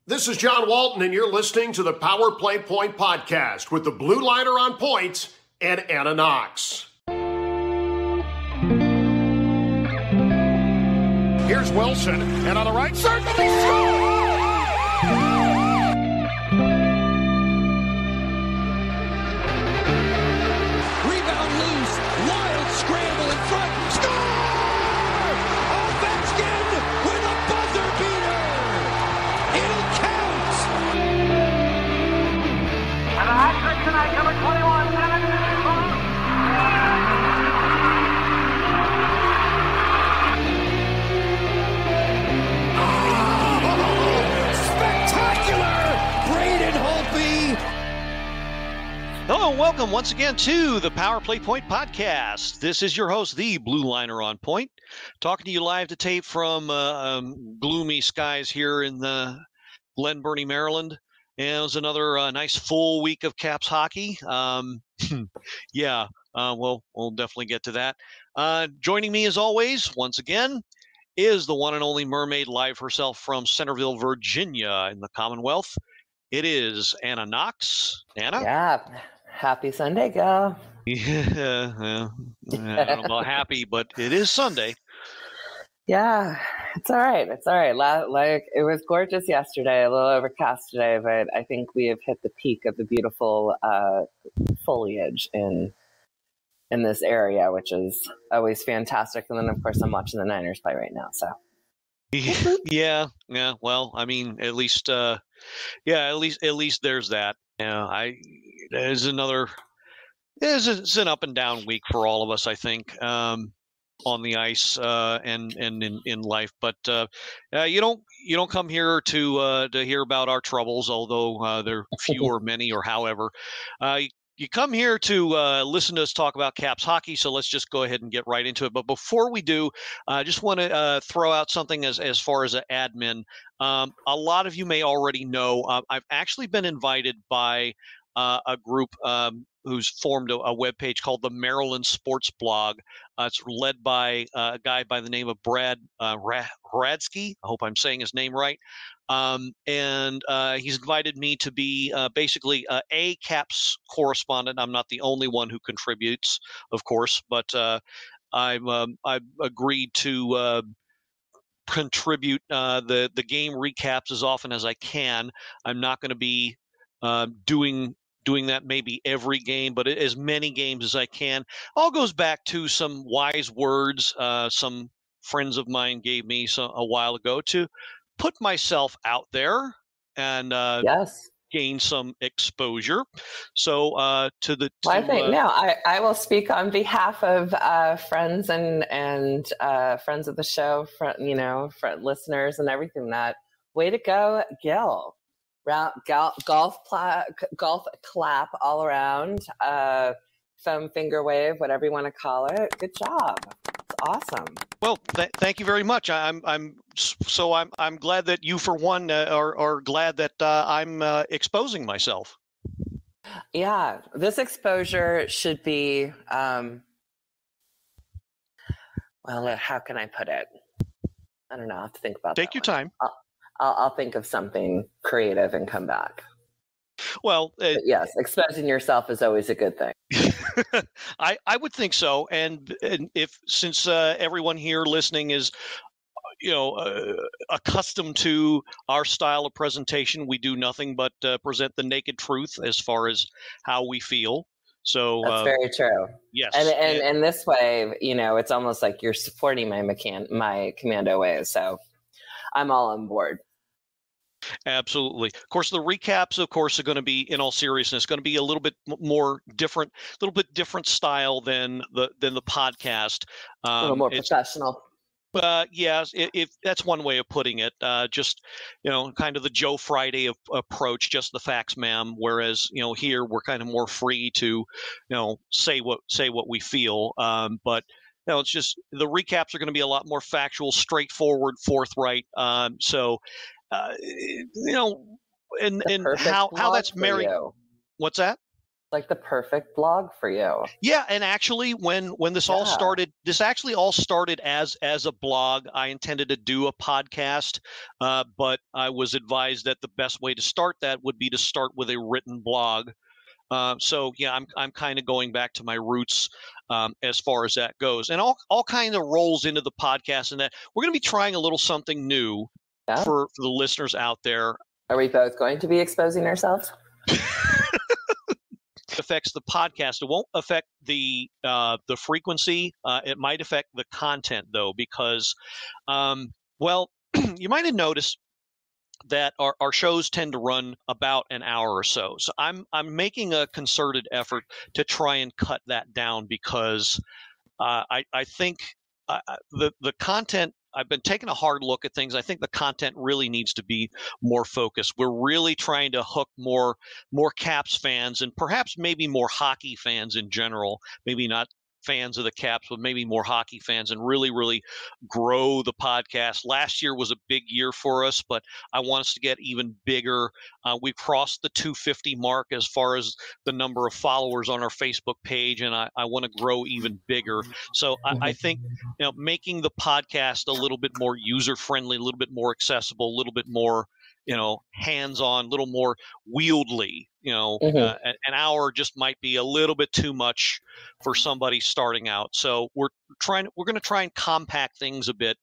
This is John Walton, and you're listening to the Power Play Point podcast with the Blue Liner on points and Anna Knox. Here's Wilson, and on the right side, he scores! Rebound loose, wild scramble in front, score! Ovechkin with a buzzer beater! It'll count! And a hat trick tonight, number 21, Hello and welcome once again to the Power Play Point podcast. This is your host, the Blue Liner on Point, talking to you live to tape from gloomy skies here in Glen Burnie, Maryland. And it was another nice full week of Caps hockey. We'll definitely get to that. Joining me as always, once again, is the one and only Mermaid live herself from Centerville, Virginia in the Commonwealth. It is Anna Knox. Anna? Yeah. Happy Sunday, gal. Yeah, I don't know about happy, but it is Sunday. Yeah, it's all right. It's all right. Like it was gorgeous yesterday, a little overcast today, but I think we have hit the peak of the beautiful foliage in this area, which is always fantastic. And then, of course, I'm watching the Niners play right now. So. Yeah. Well, I mean, at least there's that. It's an up and down week for all of us, I think, on the ice and in life. But you don't come here to hear about our troubles, although they're few or many or however. You come here to listen to us talk about Caps hockey, so let's just go ahead and get right into it. But before we do, I just want to throw out something as far as an admin. A lot of you may already know I've actually been invited by a group who's formed a webpage called the Maryland Sports Blog. It's led by a guy by the name of Brad Radsky. I hope I'm saying his name right. And he's invited me to be basically a Caps correspondent. I'm not the only one who contributes, of course, but I've agreed to contribute the game recaps as often as I can. I'm not going to be doing that maybe every game, but as many games as I can. All goes back to some wise words some friends of mine gave me a while ago to put myself out there and gain some exposure. So I will speak on behalf of friends and friends of the show, listeners and everything. That way to go, Gil. Golf clap all around, thumb finger wave, whatever you want to call it. Good job. It's awesome. Well, thank you very much. I'm glad that you, for one, are glad that I'm exposing myself. Yeah, this exposure should be, how can I put it? I don't know. I have to think about that. Take your time. I'll think of something creative and come back. Well, yes, exposing yourself is always a good thing. I would think so. And since everyone here listening is, accustomed to our style of presentation, we do nothing but present the naked truth as far as how we feel. So that's very true. Yes, and this way, it's almost like you're supporting my commando ways. So I'm all on board. Absolutely. Of course, the recaps, are going to be, in all seriousness, going to be a little bit more different, style than the podcast. A little more professional. Yes, if that's one way of putting it. Just kind of the Joe Friday approach, just the facts, ma'am. Whereas here we're kind of more free to say what we feel. But it's just the recaps are going to be a lot more factual, straightforward, forthright. And how that's married. You. What's that? Like the perfect blog for you. Yeah, and actually, when this all started, this actually all started as a blog. I intended to do a podcast, but I was advised that the best way to start that would be to start with a written blog. So yeah, I'm kind of going back to my roots as far as that goes, and all kind of rolls into the podcast. And that we're going to be trying a little something new for the listeners out there. Are we both going to be exposing ourselves? Affects the podcast. It won't affect the frequency. It might affect the content though, because well, you might have noticed that our shows tend to run about an hour or so. So I'm making a concerted effort to try and cut that down, because I think the content, I've been taking a hard look at things. I think the content really needs to be more focused. We're really trying to hook more Caps fans, and perhaps maybe more hockey fans in general, maybe not fans of the Caps, but maybe more hockey fans, and really grow the podcast. Last year was a big year for us, but I want us to get even bigger. We crossed the 250 mark as far as the number of followers on our Facebook page, and I want to grow even bigger. So I think, making the podcast a little bit more user friendly, a little bit more accessible, a little bit more hands-on, a little more wieldly. An hour just might be a little bit too much for somebody starting out. So we're going to try and compact things a bit,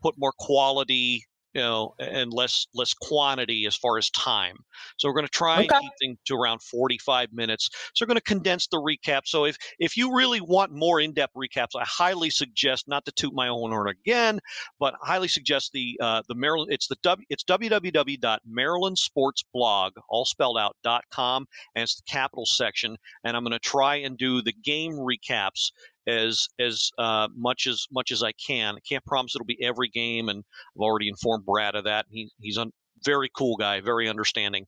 put more quality, and less quantity as far as time. So we're going to try and keep things to around 45 minutes. So we're going to condense the recap. So if you really want more in-depth recaps, I highly suggest, not to toot my own horn again, but I highly suggest the Maryland. It's www.marylandsportsblog, all spelled out, .com, and it's the capital section. And I'm going to try and do the game recaps as much as I can. I can't promise it'll be every game, and I've already informed Brad of that. He's a very cool guy, very understanding.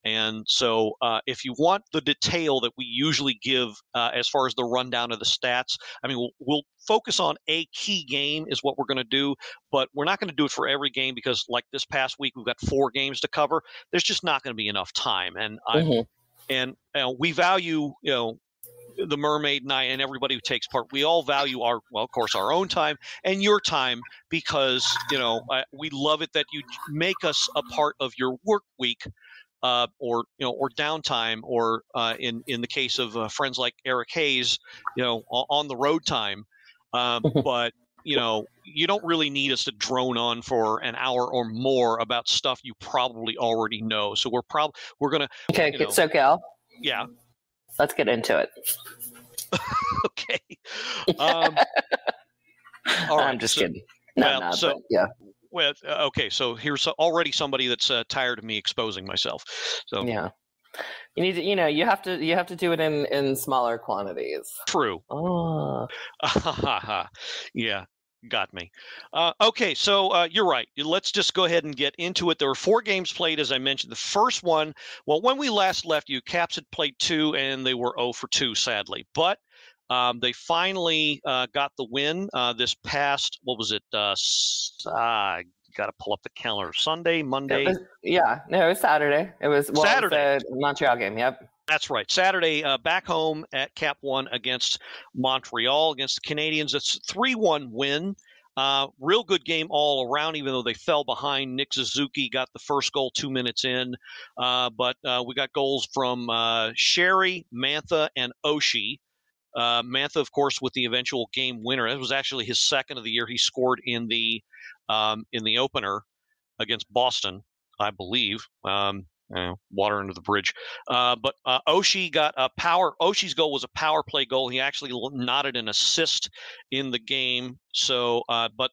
And so if you want the detail that we usually give as far as the rundown of the stats, I mean, we'll focus on a key game is what we're going to do, but we're not going to do it for every game, because like this past week, we've got 4 games to cover. There's just not going to be enough time. And we value, the Mermaid and I, and everybody who takes part, we all value of course, our own time and your time, because we love it that you make us a part of your work week, or downtime, or in the case of friends like Eric Hayes, on the road time. But you don't really need us to drone on for an hour or more about stuff you probably already know. So we're gonna. Okay, so Gil. Yeah. Let's get into it. Okay. All right. I'm just kidding. Yeah. Well, okay. So here's already somebody that's tired of me exposing myself. So yeah, you need to, you have to do it in smaller quantities. True. Oh. Yeah. Got me. Okay, so you're right. Let's just go ahead and get into it. There were 4 games played, as I mentioned. The first one, well, when we last left you, Caps had played 2, and they were 0 for 2, sadly. But they finally got the win this past, what was it? I got to pull up the calendar. Sunday, Monday? It was Saturday. It was Saturday. The Montreal game, yep. That's right. Saturday, back home at Cap One against Montreal, against the Canadiens. It's a 3-1 win. Real good game all around, even though they fell behind. Nick Suzuki got the first goal 2 minutes in. But we got goals from Sherry, Mantha, and Oshie. Mantha, of course, with the eventual game winner. That was actually his second of the year. He scored in the opener against Boston, I believe. Water under the bridge. But Oshie got a Oshie's goal was a power play goal. He actually knotted an assist in the game. So, but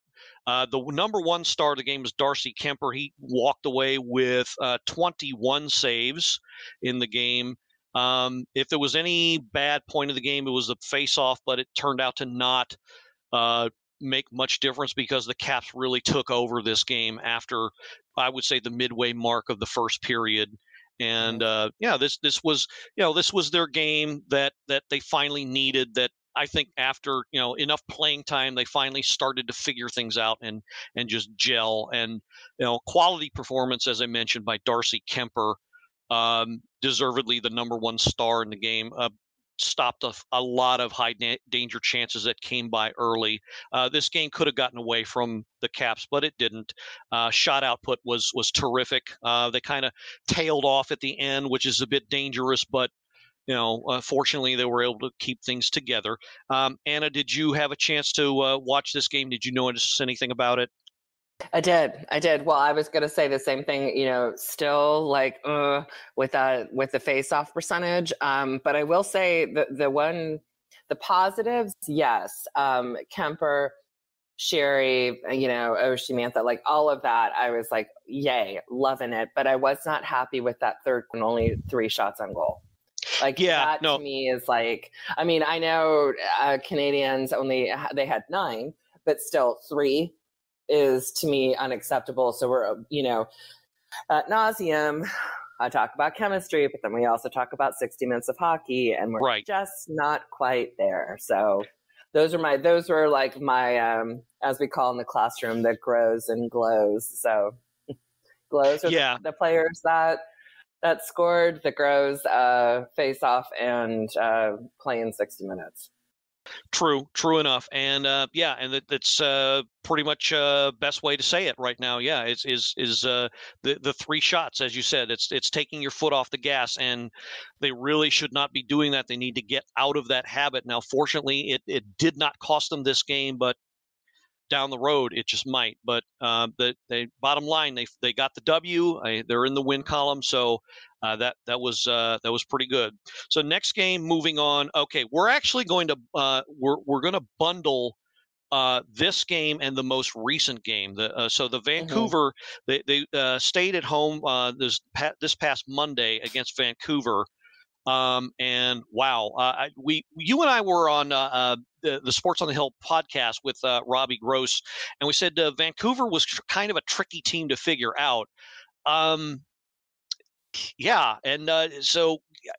the number 1 star of the game was Darcy Kemper. He walked away with 21 saves in the game. If there was any bad point of the game, it was the face-off, but it turned out to not make much difference, because the Caps really took over this game after, I would say, the midway mark of the first period. And this was their game that they finally needed. That I think after enough playing time, they finally started to figure things out and just gel. And quality performance, as I mentioned, by Darcy Kemper. deservedly the number one star in the game. Stopped a lot of high danger chances that came by early. This game could have gotten away from the Caps, but it didn't. Shot output was terrific. They kind of tailed off at the end, which is a bit dangerous, but fortunately they were able to keep things together. Anna, did you have a chance to watch this game? Did you notice anything about it? I did. Well, I was going to say the same thing, still like with the face-off percentage. But I will say the positives, yes. Kemper, Sherry, Oshimantha, like all of that, I was like, yay, loving it. But I was not happy with that third and only 3 shots on goal. Like to me is like, I mean, I know Canadians they had 9, but still 3 is to me unacceptable. So we're, ad nauseum, I talk about chemistry, but then we also talk about 60 minutes of hockey, and we're just not quite there. So those were like my, as we call in the classroom, the grows and glows. So glows are the players that scored, the grows face off and playing 60 minutes. True enough. And and that's pretty much best way to say it right now. Yeah, is the 3 shots, as you said. It's taking your foot off the gas, and they really should not be doing that. They need to get out of that habit. Now, fortunately, it did not cost them this game, but down the road it just might. But the bottom line, they got the W. They're in the win column, so that was pretty good. So next game, moving on. Okay, we're actually going to we're going to bundle this game and the most recent game. So the Vancouver, they stayed at home this past Monday against Vancouver. And wow, you and I were on the Sports on the Hill podcast with Robbie Gross, and we said Vancouver was kind of a tricky team to figure out. So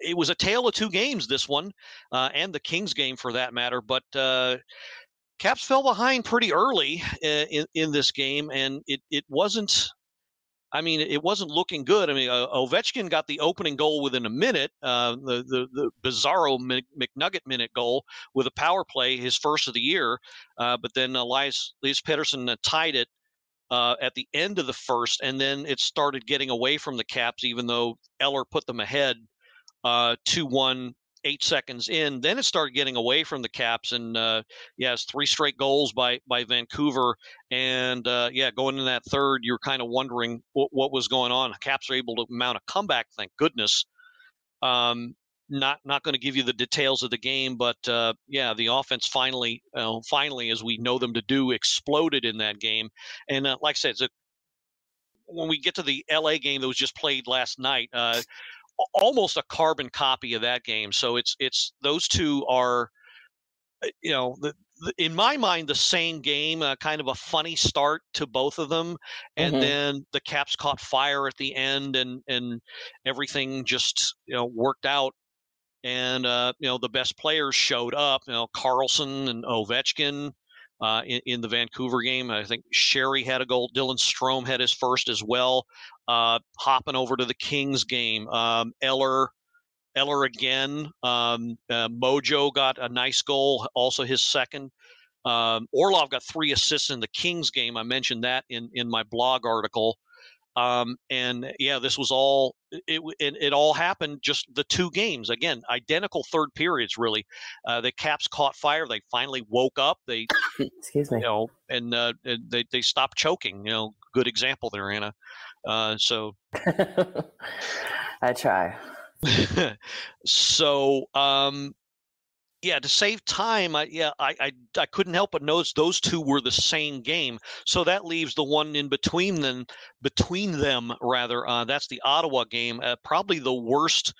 it was a tale of 2 games, this one, and the Kings game for that matter. But Caps fell behind pretty early in this game, and it wasn't. I mean, it wasn't looking good. I mean, Ovechkin got the opening goal within a minute, the bizarro McNugget minute goal with a power play, his first of the year. But then Elias Pettersson tied it at the end of the first, and then it started getting away from the Caps, even though Eller put them ahead 2-1. 8 seconds in, then it started getting away from the Caps, and it's 3 straight goals by Vancouver, and going in that third, you're kind of wondering what was going on. The Caps are able to mount a comeback, thank goodness. Not going to give you the details of the game, but the offense finally, as we know them to do, exploded in that game, and like I said, when we get to the LA game that was just played last night. Almost a carbon copy of that game. So it's those two are, in my mind, the same game. Kind of a funny start to both of them, and then the Caps caught fire at the end, and everything just worked out. And the best players showed up. Carlson and Ovechkin. In the Vancouver game, I think Sherry had a goal. Dylan Strome had his first as well. Hopping over to the Kings game, Eller again. Mojo got a nice goal, also his second. Orlov got 3 assists in the Kings game. I mentioned that in my blog article. This was all it all happened just the 2 games. Again, identical third periods, really. The Caps caught fire. They finally woke up. They excuse me. And they stopped choking. Good example there, Anna. So I try. So to save time, I couldn't help but notice those 2 were the same game. So that leaves the one in between them. That's the Ottawa game. Probably the worst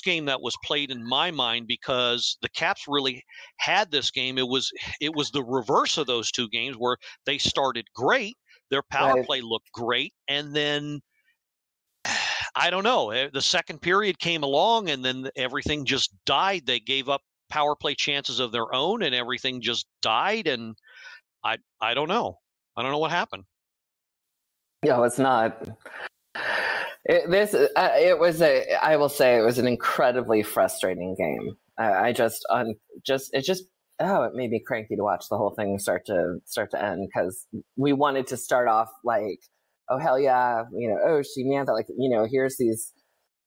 game that was played in my mind, because the Caps really had this game. It was the reverse of those 2 games, where they started great, their power play looked great, and then I don't know. The second period came along, and then everything just died. They gave up power play chances of their own, and everything just died. And I don't know. I don't know what happened. No, it's not. It was I will say it was an incredibly frustrating game. It made me cranky to watch the whole thing start to end, because we wanted to start off like, oh hell yeah, she Mantha, like, here's these.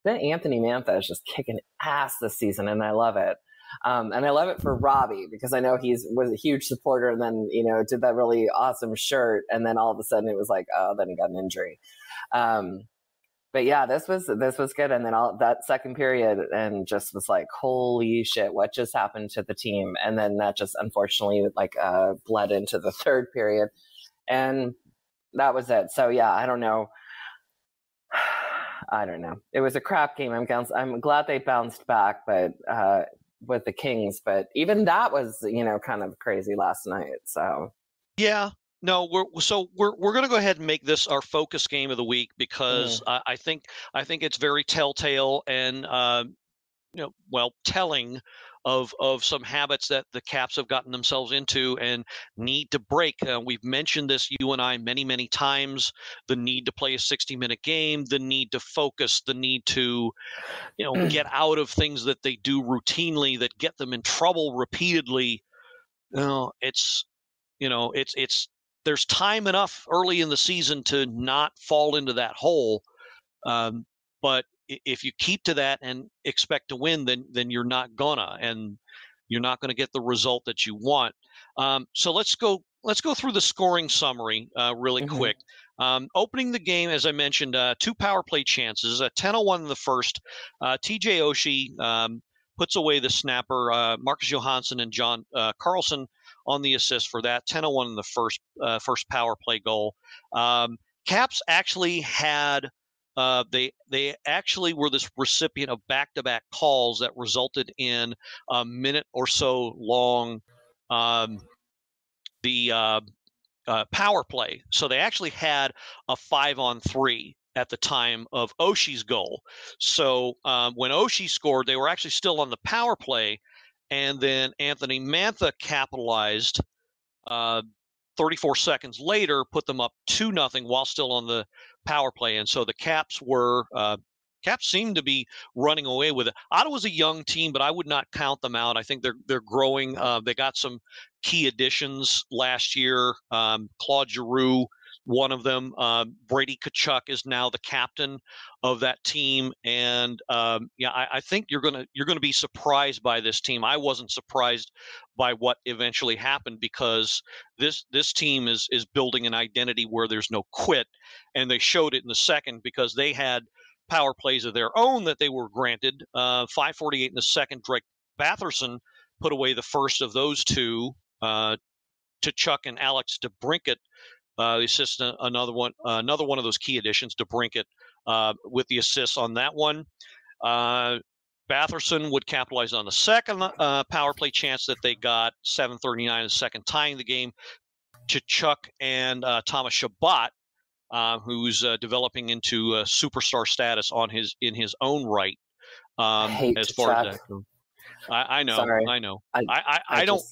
Then Anthony Mantha is just kicking ass this season, and I love it. And I love it for Robbie, because I know was a huge supporter, and then did that really awesome shirt, and then all of a sudden it was like, oh, then he got an injury. But yeah, this was good, and then all that second period, and just was like, holy shit, what just happened to the team? And then that just unfortunately bled into the third period, and that was it. So yeah, I don't know. It was a crap game. I'm glad they bounced back, but with the Kings, but even that was kind of crazy last night. So yeah. No, we're going to go ahead and make this our focus game of the week, because I think it's very telltale and telling of some habits that the Caps have gotten themselves into and need to break. We've mentioned this, you and I, many times: the need to play a 60-minute game, the need to focus, the need to get out of things that they do routinely that get them in trouble repeatedly. It's there's time enough early in the season to not fall into that hole. But if you keep to that and expect to win, then you're not gonna, and you're not going to get the result that you want. So let's go through the scoring summary really quick. Opening the game, as I mentioned, 2 power play chances, 10:01 in the first. TJ Oshie puts away the snapper. Marcus Johansson and John Carlson on the assist for that. 10:01 in the first power play goal. Caps actually had they actually were this recipient of back-to-back calls that resulted in a minute or so long the power play. So they actually had a 5-on-3 at the time of Oshie's goal. So when Oshie scored, they were actually still on the power play, and then Anthony Mantha capitalized 34 seconds later, put them up 2-0 while still on the power play. And so the Caps seemed to be running away with it. Ottawa's a young team, but I would not count them out. I think they're growing. They got some key additions last year. Claude Giroux, one of them. Brady Tkachuk is now the captain of that team, and I think you're gonna be surprised by this team. I wasn't surprised by what eventually happened, because this team is building an identity where there's no quit, and they showed it in the second, because they had power plays of their own that they were granted. 5:48 in the second, Drake Batherson put away the first of those two. Tkachuk and Alex DeBrincat, the assist, another one of those key additions, DeBrincat with the assists on that one. Batherson would capitalize on the second power play chance that they got, 7:39 in the second, tying the game. Tkachuk and Thomas Chabot, who's developing into superstar status in his own right. I hate as Tkachuk. far as that, I know. Sorry. I know. I don't.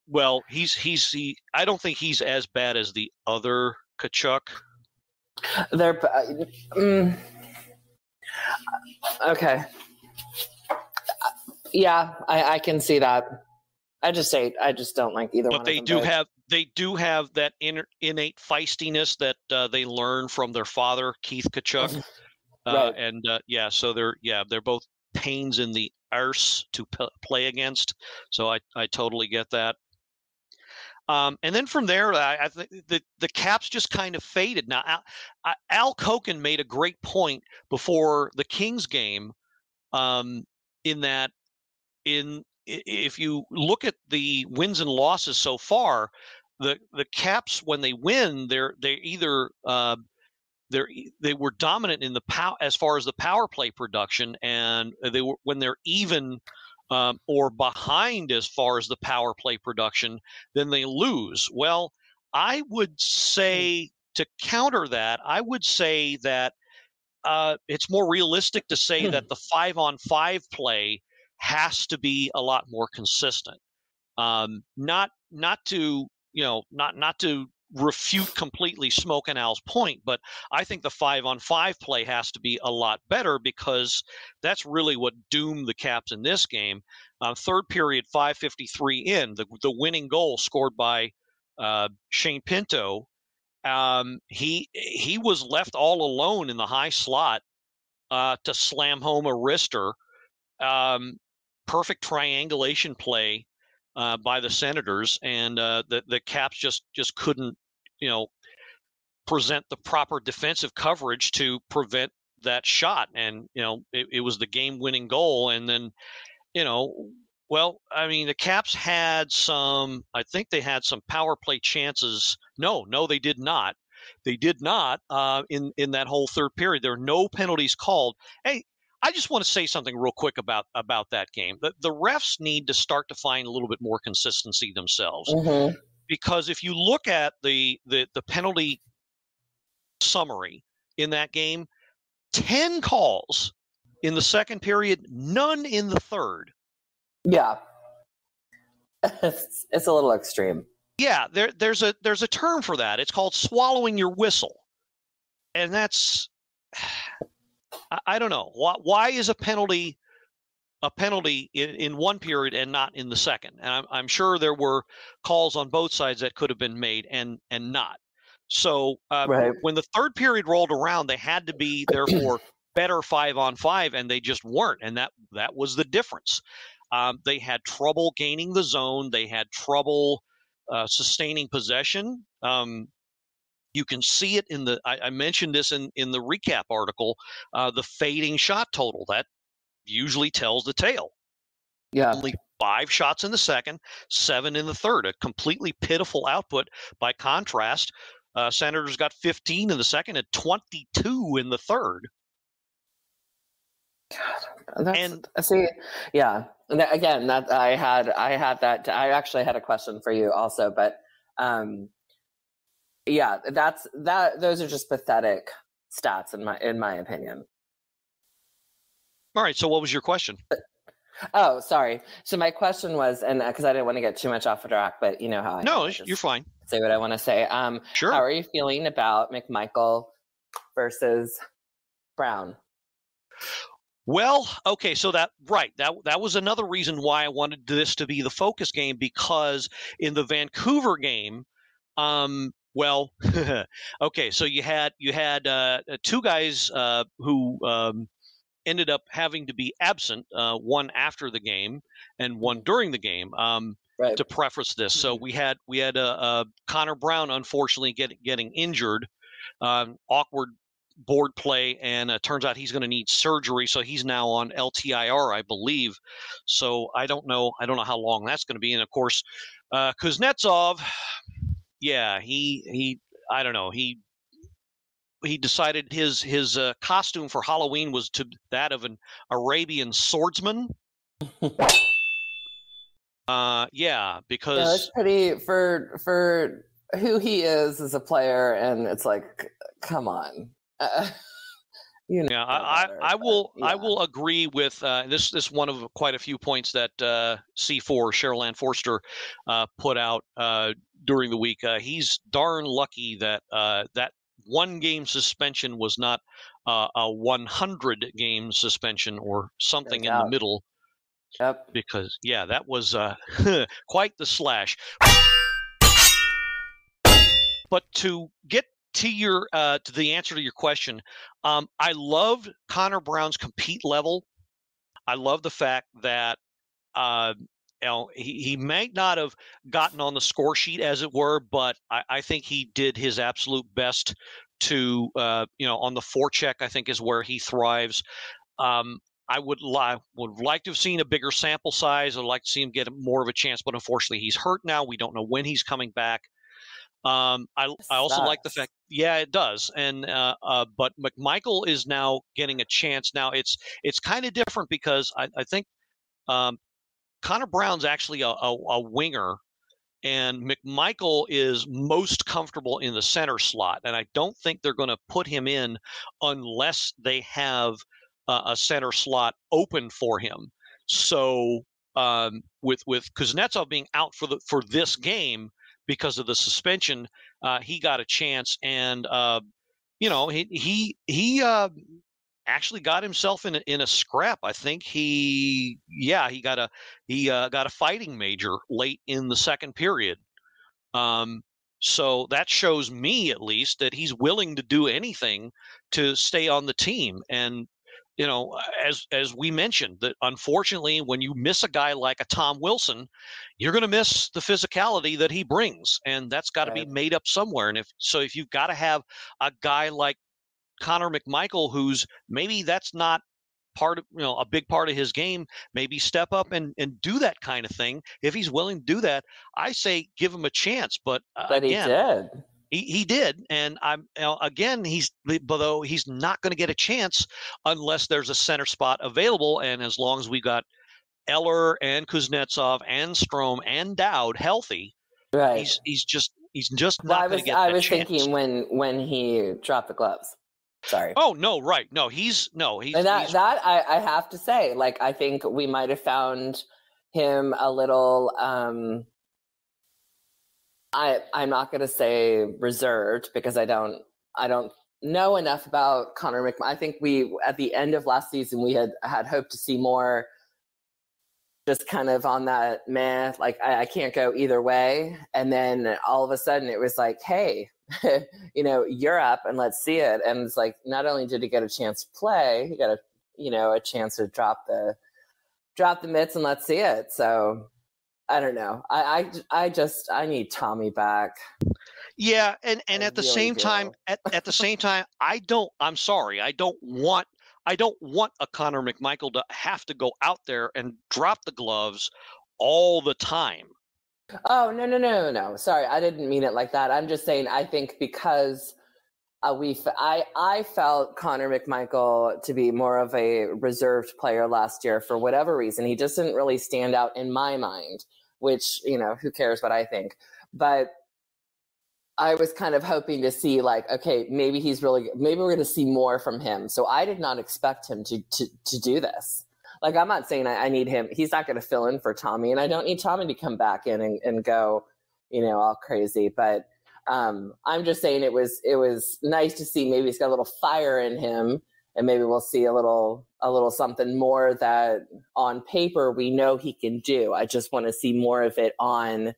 Well, I don't think he's as bad as the other Tkachuk. They're okay. Yeah, I can see that. I just don't like either one. But they do have that innate feistiness that they learn from their father, Keith Tkachuk. Right. And so they're both pains in the arse to play against. So I totally get that. And then from there, I think the Caps just kind of faded. Now, Al Koken made a great point before the Kings game, in that if you look at the wins and losses so far, the Caps, when they win, they were dominant in as far as the power play production, and when they're even or behind as far as the power play production, then they lose. Well, I would say, to counter that, I would say that it's more realistic to say that the 5-on-5 play has to be a lot more consistent. Not to refute completely Smoke and Al's point, but I think the 5-on-5 play has to be a lot better, because that's really what doomed the Caps in this game. Third period, 5:53 in, the winning goal scored by Shane Pinto. He was left all alone in the high slot to slam home a wrister. Perfect triangulation play by the Senators, and the Caps just couldn't, present the proper defensive coverage to prevent that shot. And it was the game-winning goal. And then, the Caps had some. I think they had some power play chances. No, they did not. They did not in that whole third period. There were no penalties called. Hey, I just want to say something real quick about that game. The refs need to start to find a little bit more consistency themselves, because if you look at the penalty summary in that game, 10 calls in the second period, none in the third. Yeah, it's a little extreme. Yeah, there's a term for that. It's called swallowing your whistle, and that's, I don't know why is a penalty in one period and not in the second. And I'm sure there were calls on both sides that could have been made and not. So when the third period rolled around, they had to be therefore better 5-on-5, and they just weren't, and that was the difference. They had trouble gaining the zone. They had trouble sustaining possession. You can see it in I mentioned this in the recap article, the fading shot total. That usually tells the tale. Yeah. Only 5 shots in the second, 7 in the third. A completely pitiful output. By contrast, Senators got 15 in the second and 22 in the third. And see, yeah. And again, that I had that. I actually had a question for you also, but yeah, those are just pathetic stats in my opinion. All right. So what was your question? Oh, sorry. So my question was, and because I didn't want to get too much off the track, but you know how you're fine. Say what I want to say. Sure. How are you feeling about McMichael versus Brown? Well, okay, so that was another reason why I wanted this to be the focus game, because in the Vancouver game, okay, so you had 2 guys who ended up having to be absent, one after the game and one during the game. To preface this, so we had Connor Brown unfortunately getting injured, awkward board play, and turns out he's going to need surgery, so he's now on LTIR, I believe. So I don't know how long that's going to be. And of course, Kuznetsov, yeah, he I don't know, he decided his costume for Halloween was that of an Arabian swordsman. Yeah, because it's pretty for who he is as a player, and it's like, come on. Yeah, I will agree with this one of quite a few points that C4 Cheryl Ann Forster put out during the week. He's darn lucky that that 1-game suspension was not a 100-game suspension or something in the middle. Yep. Because that was quite the slash. But to get to your to the answer to your question, I loved Connor Brown's compete level. I love the fact that he might not have gotten on the score sheet, as it were, but I think he did his absolute best to on the forecheck, I think, is where he thrives. I would like to have seen a bigger sample size. I'd like to see him get more of a chance, but unfortunately he's hurt now. We don't know when he's coming back. I also like the fact, it does. And but McMichael is now getting a chance. Now it's kind of different because I think Connor Brown's actually a winger, and McMichael is most comfortable in the center slot. And I don't think they're going to put him in unless they have a center slot open for him. So with Kuznetsov being out for this game because of the suspension, he got a chance, and he actually got himself in a scrap. I think he got a fighting major late in the second period. So that shows me, at least, that he's willing to do anything to stay on the team. And as we mentioned, that unfortunately, when you miss a guy like a Tom Wilson, you're going to miss the physicality that he brings, and that's got to be made up somewhere. And if you've got to have a guy like Connor McMichael, who's maybe that's not part of a big part of his game, maybe step up and do that kind of thing. If he's willing to do that, I say give him a chance. But again, he did. He did, and again, he's not going to get a chance unless there's a center spot available. And as long as we got Eller and Kuznetsov and Strome and Dowd healthy, right, he's just not going to get that chance. I was thinking when he dropped the gloves. Sorry. Oh no, right? No, he's and I have to say, like, I think we might have found him a little. I'm not going to say reserved, because I don't know enough about Connor McMichael. I think we, at the end of last season, we had hoped to see more, just kind of on that meh, like I can't go either way. And then all of a sudden it was like, hey, you're up and let's see it. And it's like, not only did he get a chance to play, he got a chance to drop the mitts and let's see it. So I don't know. I need Tommy back. Yeah, and at the same time, at the same time, I don't want a Connor McMichael to have to go out there and drop the gloves all the time. Oh, no. Sorry, I didn't mean it like that. I'm just saying, I think because I felt Connor McMichael to be more of a reserved player last year for whatever reason. He just didn't really stand out in my mind, which, who cares what I think. But I was kind of hoping to see, like, okay, maybe we're going to see more from him. So I did not expect him to do this. Like, I'm not saying I need him. He's not going to fill in for Tommy, and I don't need Tommy to come back in and go, all crazy. But I'm just saying it was nice to see. Maybe he's got a little fire in him, and maybe we'll see a little something more that on paper we know he can do. I just want to see more of it on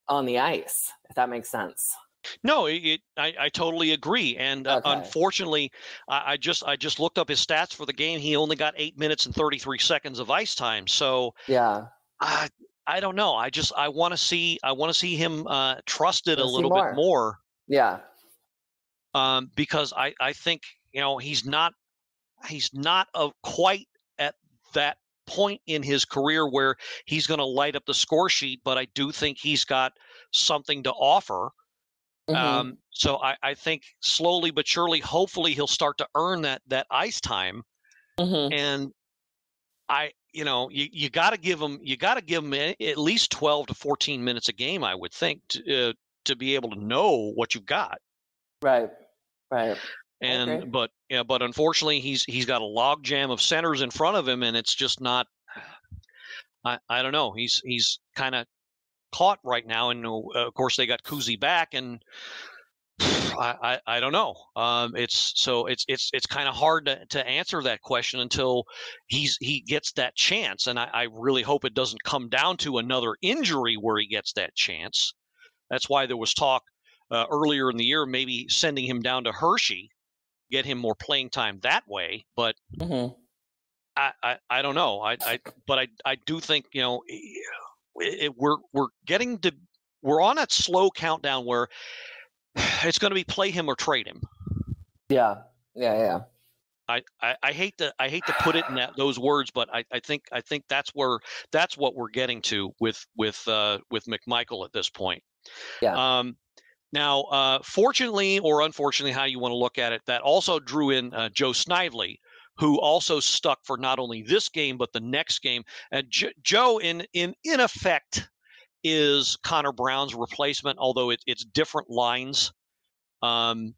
on the ice, if that makes sense. No, I totally agree. And unfortunately, I just looked up his stats for the game. He only got 8 minutes and 33 seconds of ice time. So yeah, I don't know. I want to see him trusted a little bit more. Yeah. Because I think he's not quite at that point in his career where he's going to light up the score sheet, but I do think he's got something to offer. Mm-hmm. So I think slowly but surely, hopefully he'll start to earn that ice time. Mm-hmm. And you got to give him at least 12 to 14 minutes a game, I would think, to be able to know what you've got. Right. And okay. but unfortunately he's got a log jam of centers in front of him, and it's just not. I don't know. He's kind of caught right now, and of course they got Kuzi back, and I don't know. It's kind of hard to answer that question until he gets that chance, and I really hope it doesn't come down to another injury where he gets that chance. That's why there was talk earlier in the year, maybe sending him down to Hershey, get him more playing time that way. But mm-hmm. I don't know. I do think we're on that slow countdown where it's going to be play him or trade him. Yeah. I hate to put it in those words, but I think that's what we're getting to with McMichael at this point. Yeah. Now, fortunately or unfortunately, how you want to look at it, that also drew in Joe Snively, who also stuck for not only this game but the next game. And Joe, in effect, is Connor Brown's replacement, although it's different lines. But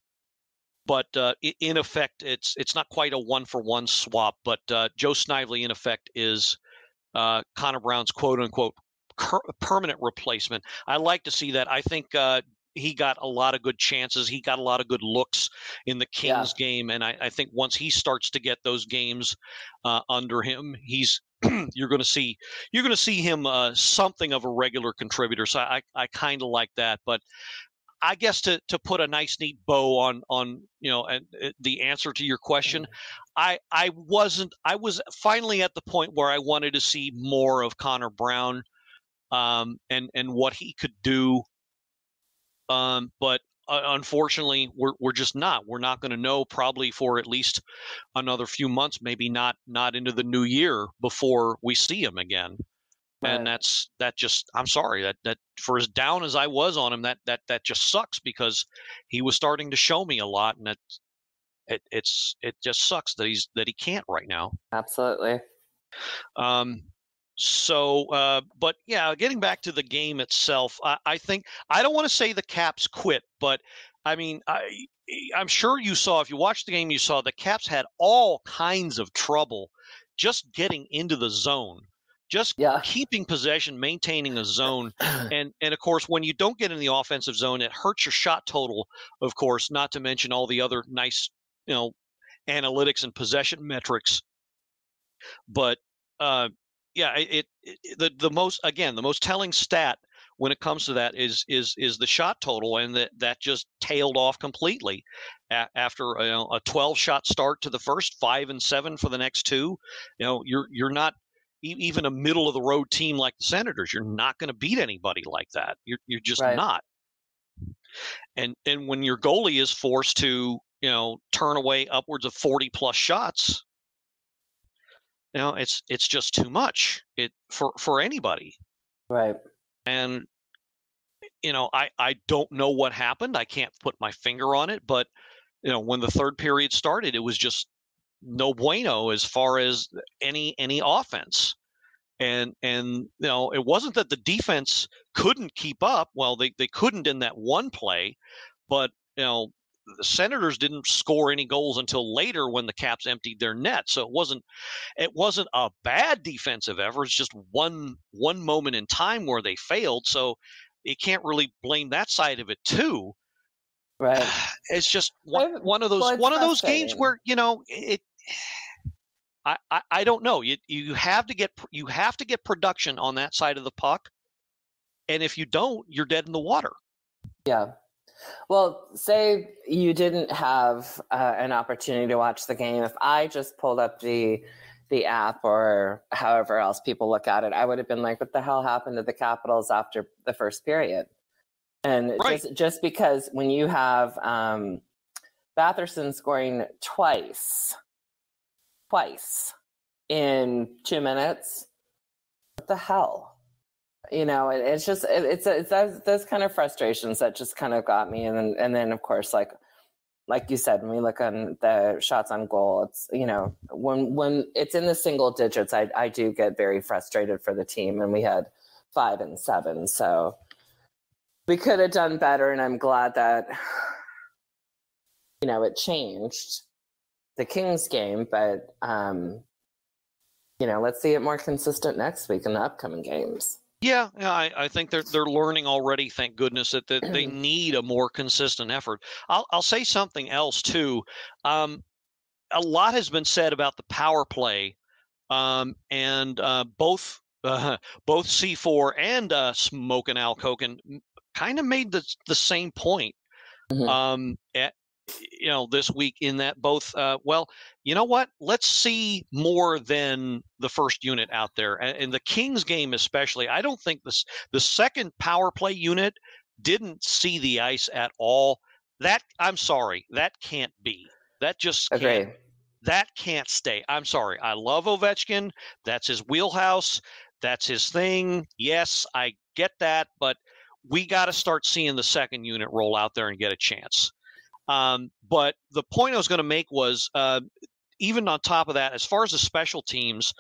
in effect, it's not quite a 1-for-1 swap. But Joe Snively, in effect, is Connor Brown's quote unquote permanent replacement. I like to see that. I think he got a lot of good chances. He got a lot of good looks in the Kings game, and I think once he starts to get those games under him, he's you're going to see him something of a regular contributor. So I kind of like that, but I guess to put a nice neat bow on the answer to your question, I was finally at the point where I wanted to see more of Connor Brown, and what he could do, but unfortunately we're just not. We're not going to know probably for at least another few months, maybe not into the new year before we see him again. Right. And I'm sorry that for as down as I was on him, that just sucks, because he was starting to show me a lot, and it just sucks that he can't right now. Absolutely. But yeah, getting back to the game itself, I think, I don't want to say the Caps quit, but I mean, I'm sure you saw, if you watched the game, you saw the Caps had all kinds of trouble just getting into the zone. Just keeping possession, maintaining a zone. And of course, when you don't get in the offensive zone, it hurts your shot total, of course, not to mention all the other nice, analytics and possession metrics. But the most telling stat when it comes to that is the shot total, and that just tailed off completely after a 12-shot start to the first, 5 and 7 for the next two. You're not even a middle of the road team like the Senators. You're not going to beat anybody like that. You're just not. And when your goalie is forced to turn away upwards of 40 plus shots, it's just too much for anybody. Right. And I don't know what happened. I can't put my finger on it, but when the third period started, it was just no bueno as far as any offense. And it wasn't that the defense couldn't keep up. Well, they couldn't in that one play, but the Senators didn't score any goals until later when the Caps emptied their net. So it wasn't a bad defensive effort. It's just one moment in time where they failed. So you can't really blame that side of it too. Right. It's just one of those games where I don't know. You have to get production on that side of the puck, and if you don't, you're dead in the water. Yeah. Well, say you didn't have an opportunity to watch the game. If I just pulled up the app or however else people look at it, I would have been like, what the hell happened to the Capitals after the first period? And just because when you have Batherson scoring twice in 2 minutes, what the hell? It's just it's those kind of frustrations that just kind of got me. And then of course, like you said, when we look on the shots on goal, it's when it's in the single digits, I do get very frustrated for the team. And we had 5 and 7, so we could have done better. And I'm glad that it changed the Kings game, but let's see it more consistent next week in the upcoming games. Yeah, I think they're learning already. Thank goodness that they need a more consistent effort. I'll say something else too. A lot has been said about the power play, and both C4 and Smoke and Al Koken kind of made the same point. This week, in that both, you know what? Let's see more than the first unit out there. And the Kings game especially, I don't think the second power play unit didn't see the ice at all. I'm sorry, that can't be. That just can't. That can't stay. I'm sorry. I love Ovechkin. That's his wheelhouse. That's his thing. Yes, I get that, but we got to start seeing the second unit roll out there and get a chance. But the point I was going to make was, even on top of that, as far as the special teams,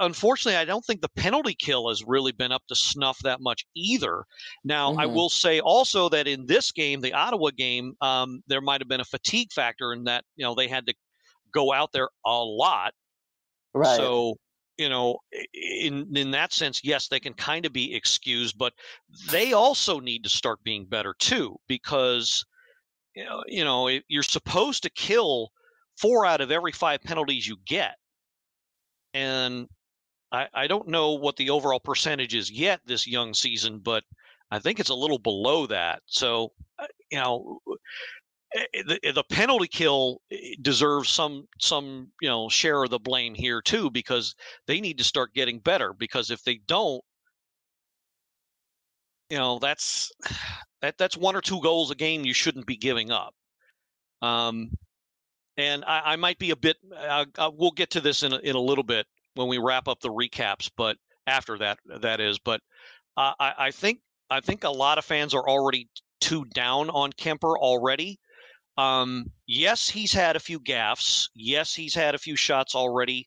unfortunately, I don't think the penalty kill has really been up to snuff that much either. Now, I will say also that in this game, the Ottawa game, there might have been a fatigue factor in that, they had to go out there a lot. Right. So in that sense, yes, they can kind of be excused, but they also need to start being better too, because you're supposed to kill 4 out of every 5 penalties you get, and I don't know what the overall percentage is yet this young season, but I think it's a little below that. So, the penalty kill deserves some share of the blame here too, because they need to start getting better. Because if they don't, that's 1 or 2 goals a game you shouldn't be giving up. And I might be a bit. We'll get to this in a little bit when we wrap up the recaps, but after that is. But I think a lot of fans are already too down on Kemper already. Yes, he's had a few gaffes. Yes, he's had a few shots already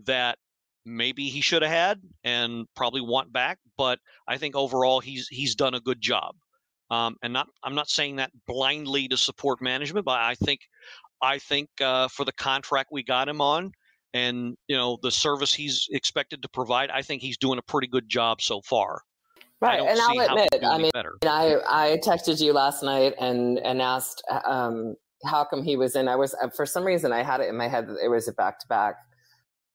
that maybe he should have had and probably want back. But I think overall he's done a good job. I'm not saying that blindly to support management, but I think for the contract we got him on, and the service he's expected to provide, I think he's doing a pretty good job so far. Right, and I'll admit, I texted you last night and asked how come he was in. I was, for some reason, I had it in my head that it was a back-to-back.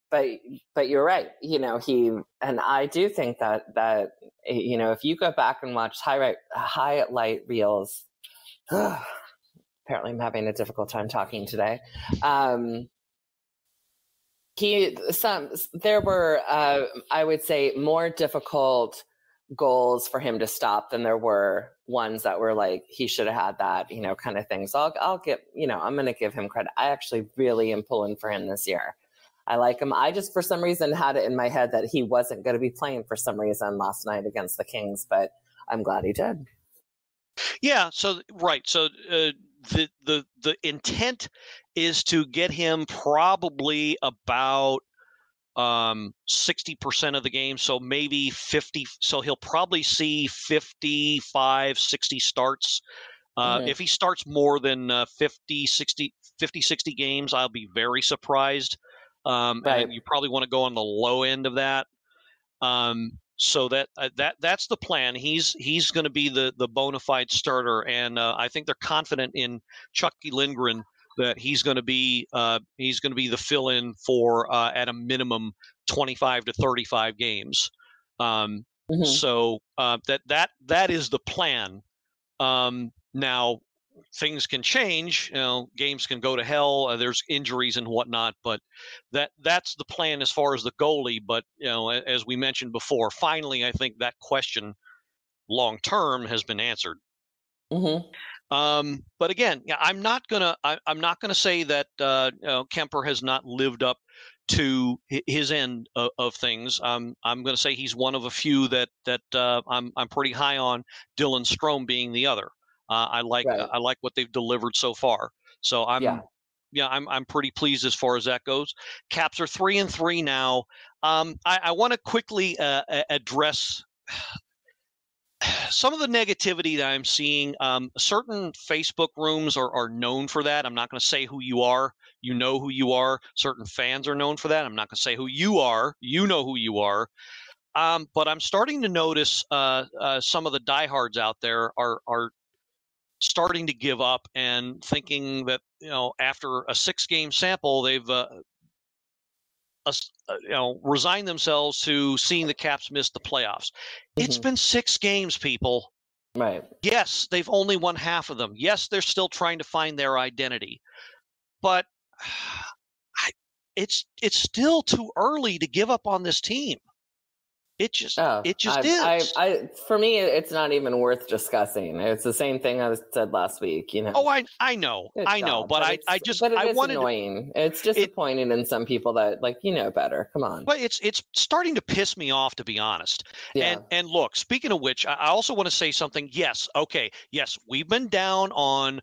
But you're right. And I do think that if you go back and watch highlight reels, apparently I'm having a difficult time talking today. There were, I would say, more difficult goals for him to stop than there were ones that were like, he should have had that, kind of thing. So I'll give, I'm going to give him credit. I actually really am pulling for him this year. I like him. I just, for some reason, had it in my head that he wasn't going to be playing for some reason last night against the Kings, but I'm glad he did. Yeah. So, right. So the intent is to get him probably about 60% of the game. So maybe 50. So he'll probably see 55, 60 starts. If he starts more than 50, 60 games, I'll be very surprised. Right. And you probably want to go on the low end of that. So that's the plan. He's going to be the bona fide starter, and I think they're confident in Chucky Lindgren that he's going to be the fill-in for at a minimum 25 to 35 games. So that is the plan. Now things can change. Games can go to hell. There's injuries and whatnot, but that's the plan as far as the goalie. But as we mentioned before, finally, I think that question long term has been answered. But again, I'm not gonna say that Kemper has not lived up to his end of things. I'm gonna say he's one of a few that I'm pretty high on. Dylan Strome being the other. I like what they've delivered so far. So I'm pretty pleased as far as that goes. Caps are 3-3 now. I want to quickly address some of the negativity that I'm seeing. Certain Facebook rooms are known for that. I'm not going to say who you are. You know who you are. Certain fans are known for that. I'm not going to say who you are. You know who you are. But I'm starting to notice some of the diehards out there are starting to give up and thinking that after a 6-game sample they've resigned themselves to seeing the Caps miss the playoffs. It's been 6 games, people. Right. Yes, they've only won half of them. Yes, they're still trying to find their identity, but it's still too early to give up on this team. It just is. For me, it's not even worth discussing. It's the same thing I said last week. Oh, I know, but I wanted. Annoying. It's disappointing in some people that better. Come on. But it's starting to piss me off, to be honest. Yeah. And look, speaking of which, I also want to say something. Yes, we've been down on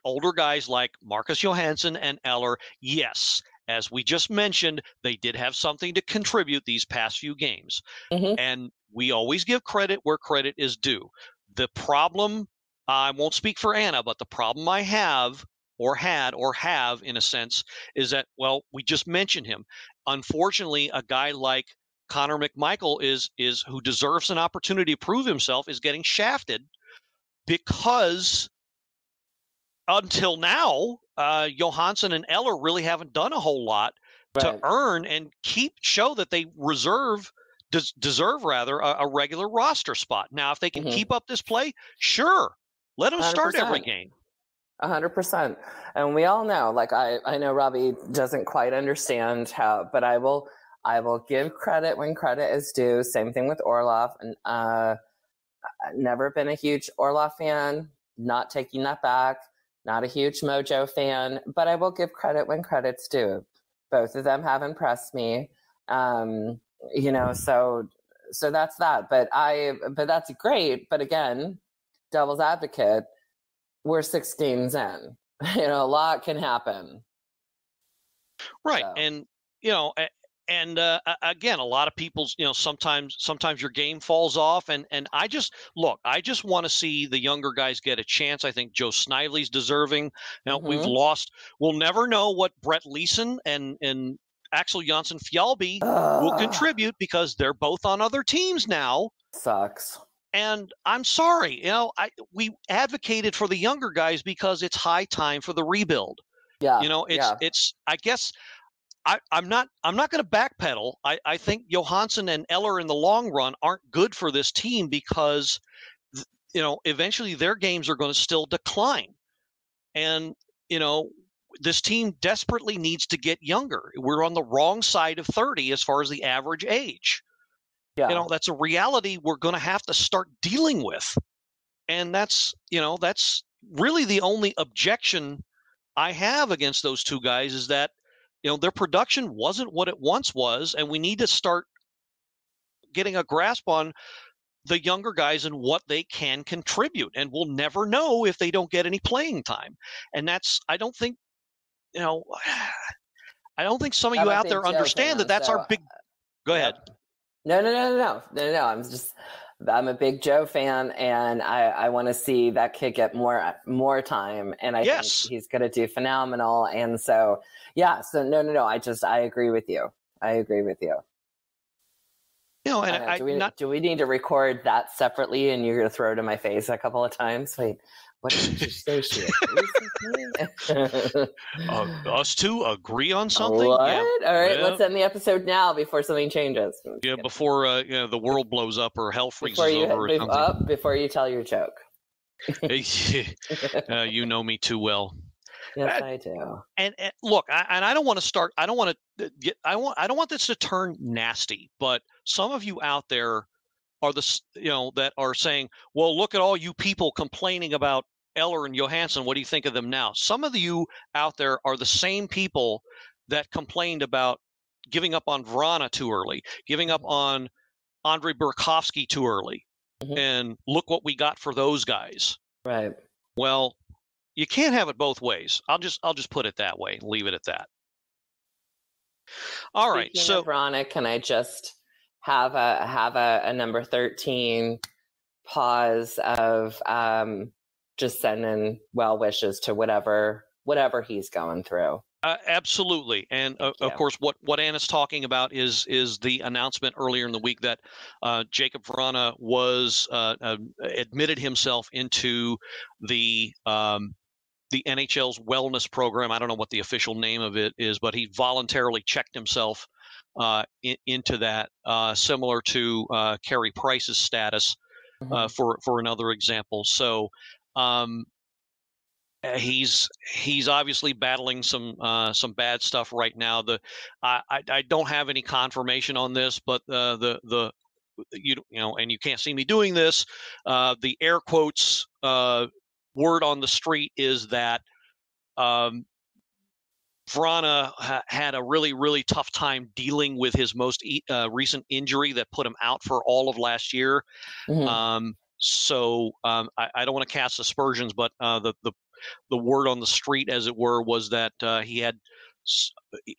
older guys like Marcus Johansson and Eller. Yes. As we just mentioned, they did have something to contribute these past few games. And we always give credit where credit is due. The problem, I won't speak for Anna, but the problem I have, or had or have, in a sense, is that, well, we just mentioned him. Unfortunately, a guy like Connor McMichael is who deserves an opportunity to prove himself, is getting shafted because until now, Johansson and Eller really haven't done a whole lot to earn and show that they deserve a regular roster spot. Now, if they can keep up this play, sure, let them start every game. 100%. And we all know, like, I know Robbie doesn't quite understand how, but I will give credit when credit is due. Same thing with Orlov. And I've never been a huge Orlov fan, not taking that back, not a huge Mojo fan, but I will give credit when credit's due. Both of them have impressed me. You know, so that's that. But that's great. But again, devil's advocate, we're 6 games in. You know, a lot can happen. Right. So. And, you know, again, a lot of people's, you know, sometimes your game falls off. And I just want to see the younger guys get a chance. I think Joe Snively's deserving. Now, we'll never know what Brett Leeson and Axel Janssen Fjallby will contribute, because they're both on other teams now. Sucks. And I'm sorry, you know, we advocated for the younger guys because it's high time for the rebuild. Yeah. You know, it's I guess I'm not going to backpedal. I think Johansson and Eller in the long run aren't good for this team because, you know, eventually their games are going to still decline. And, you know, this team desperately needs to get younger. We're on the wrong side of 30 as far as the average age. Yeah. You know, that's a reality we're going to have to start dealing with. And that's really the only objection I have against those two guys, is that, you know, their production wasn't what it once was, and we need to start getting a grasp on the younger guys and what they can contribute. And we'll never know if they don't get any playing time. And I don't think some of you out there understand that that's our big. Go ahead. No. I'm a big Joe fan, and I want to see that kid get more time, and I think he's going to do phenomenal. And so, yeah. So no. I agree with you. You know, and do we need to record that separately? And you're going to throw it in my face a couple of times? Wait. What did you say? Us two agree on something? What? Yeah. All right, let's end the episode now before something changes. Yeah, before the world blows up or hell freezes over or something. Before you tell your joke. You know me too well. Yes, I do. And look, I don't want to start. I don't want this to turn nasty. But some of you out there are that are saying, "Well, look at all you people complaining about Eller and Johansson. What do you think of them now?" Some of you out there are the same people that complained about giving up on Vrana too early, giving up on Andrei Burakovsky too early, and look what we got for those guys. Right. Well, you can't have it both ways. I'll just put it that way and leave it at that. All right. Speaking of Vrana, can I just have a number 13 pause of just sending well wishes to whatever he's going through. Absolutely. And of course, what Anna's talking about is the announcement earlier in the week that Jacob Vrana was admitted himself into the NHL's wellness program. I don't know what the official name of it is, but he voluntarily checked himself into that, similar to Carey Price's status, for another example. So he's obviously battling some bad stuff right now. I don't have any confirmation on this, but you know, and you can't see me doing this. The air quotes word on the street is that Vrana had a really, really tough time dealing with his most recent injury that put him out for all of last year. So I don't want to cast aspersions, but the word on the street, as it were, was that he had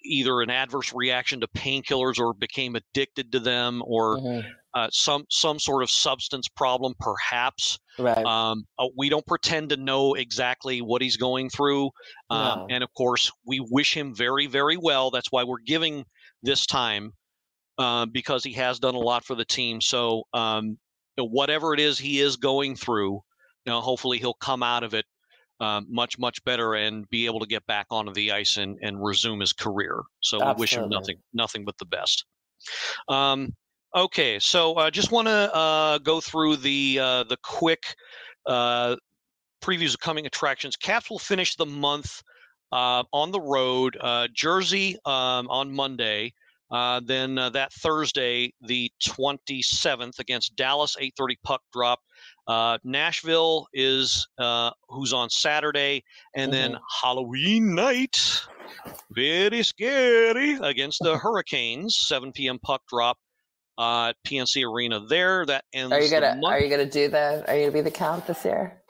either an adverse reaction to painkillers or became addicted to them, or some sort of substance problem, perhaps. Right. We don't pretend to know exactly what he's going through. No. And of course, we wish him very, very well. That's why we're giving this time, because he has done a lot for the team. So whatever it is he is going through, hopefully he'll come out of it much, much better and be able to get back onto the ice and resume his career. So we wish him nothing but the best. Okay, so I just want to go through the quick previews of coming attractions. Caps will finish the month on the road. Jersey on Monday. Then that Thursday, the 27th, against Dallas, 8:30 puck drop. Nashville is who's on Saturday, and then Halloween night, very scary, against the Hurricanes, 7 p.m. puck drop at PNC Arena. There, that ends. Are you gonna be the count this year?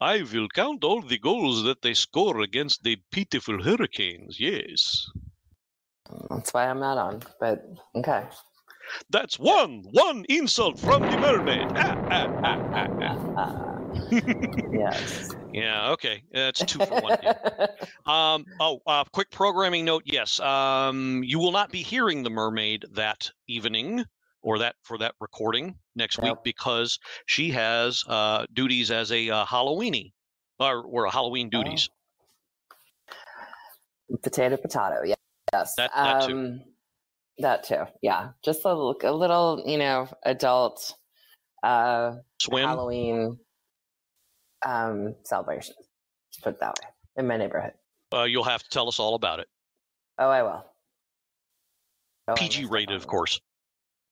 I will count all the goals that they score against the pitiful Hurricanes. Yes. That's why I'm not on, but okay. That's one insult from the mermaid. Yes. Yeah, okay. That's 2 for 1. Quick programming note. Yes, you will not be hearing the mermaid that evening, or for that recording next week, because she has duties as a Halloweenie, or Halloween duties. Potato, yeah. Yes. That too. That too. Yeah. Just a little, adult swim Halloween celebration. Let's put it that way. In my neighborhood. You'll have to tell us all about it. Oh, I will. PG rated, of course.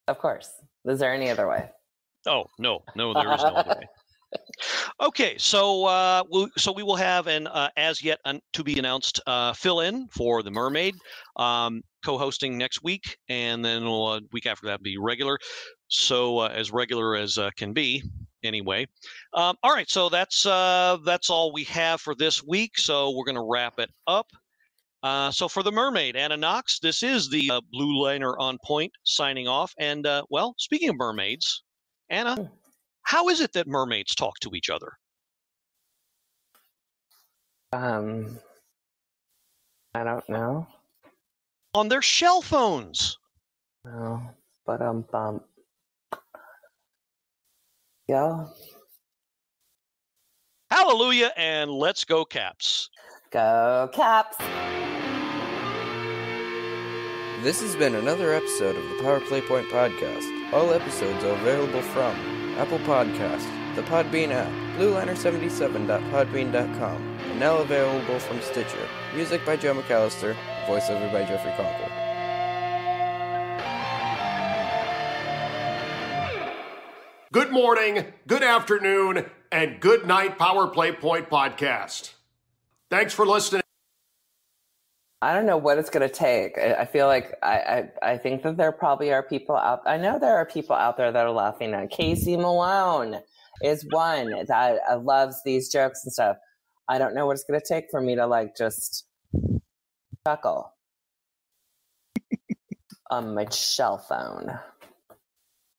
Of course. Is there any other way? Oh, no, there is no other way. Okay, so we will have an as yet to be announced fill-in for the Mermaid, co-hosting next week, and then week after that be regular. So as regular as can be, anyway. All right, so that's all we have for this week. So we're going to wrap it up. So for the Mermaid, Anna Knox, this is the Blue Liner on Point signing off. And speaking of mermaids, Anna, how is it that mermaids talk to each other? I don't know. On their shell phones. Oh, but yeah. Hallelujah, and let's go Caps. Go Caps. This has been another episode of the Power Play Point podcast. All episodes are available from Apple Podcasts, the Podbean app, blueliner77.podbean.com, and now available from Stitcher. Music by Joe McAllister, voiceover by Jeffrey Conkle. Good morning, good afternoon, and good night, Power Play Point podcast. Thanks for listening. I don't know what it's going to take. I feel like I think that there probably are people out. I know there are people out there that are laughing at Casey Malone is one that loves these jokes and stuff. I don't know what it's going to take for me to just chuckle on my shell phone.